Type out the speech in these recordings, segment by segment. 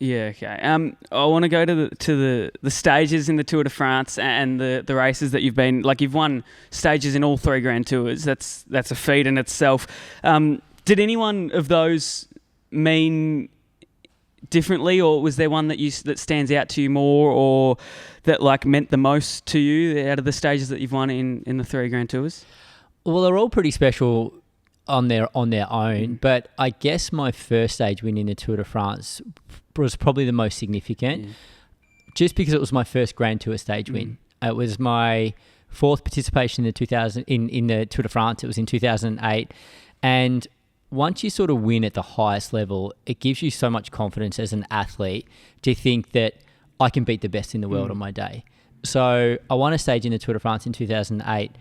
Yeah, okay. I want to go to the stages in the Tour de France and the races that you've been, like you've won stages in all 3 Grand Tours. That's a feat in itself. Did any one of those mean differently, or was there one that stands out to you more, or that like meant the most to you out of the stages that you've won in the 3 Grand Tours? Well, they're all pretty special on their own, but I guess my first stage win in the Tour de France was probably the most significant, just because it was my first Grand Tour stage win. It was my 4th participation in the Tour de France. It was in 2008, and once you sort of win at the highest level, it gives you so much confidence as an athlete to think that I can beat the best in the world on my day. So I won a stage in the Tour de France in 2008.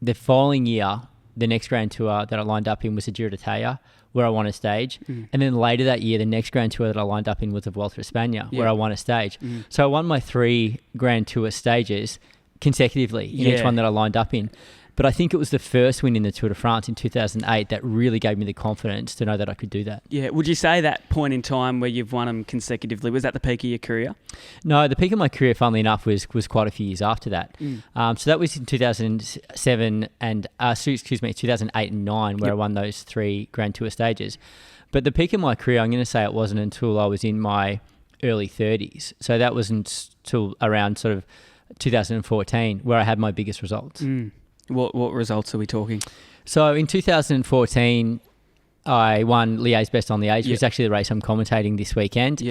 The following year, the next Grand Tour that I lined up in was the Giro d'Italia, where I won a stage. And then later that year, the next Grand Tour that I lined up in was the Vuelta a España, where I won a stage. So I won my 3 Grand Tour stages consecutively in each one that I lined up in. But I think it was the first win in the Tour de France in 2008 that really gave me the confidence to know that I could do that. Yeah. Would you say that point in time where you've won them consecutively, was that the peak of your career? No, the peak of my career, funnily enough, was quite a few years after that. So that was in 2007 and 2008 and 9, where I won those 3 Grand Tour stages. But the peak of my career, I'm going to say it wasn't until I was in my early 30s. So that wasn't until around sort of 2014 where I had my biggest results. What results are we talking? So in 2014, I won Liège Best on Liège, which is actually the race I'm commentating this weekend.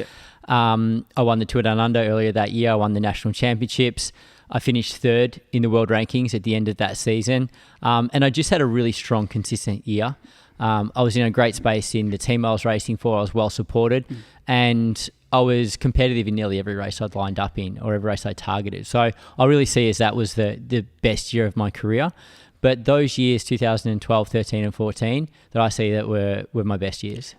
I won the Tour Down Under earlier that year. I won the national championships. I finished 3rd in the world rankings at the end of that season. And I just had a really strong, consistent year. I was in a great space in the team I was racing for. I was well supported. And I was competitive in nearly every race I'd lined up in or every race I targeted. So I really see as that was the best year of my career. But those years, 2012, 13 and 14, that I see that were my best years.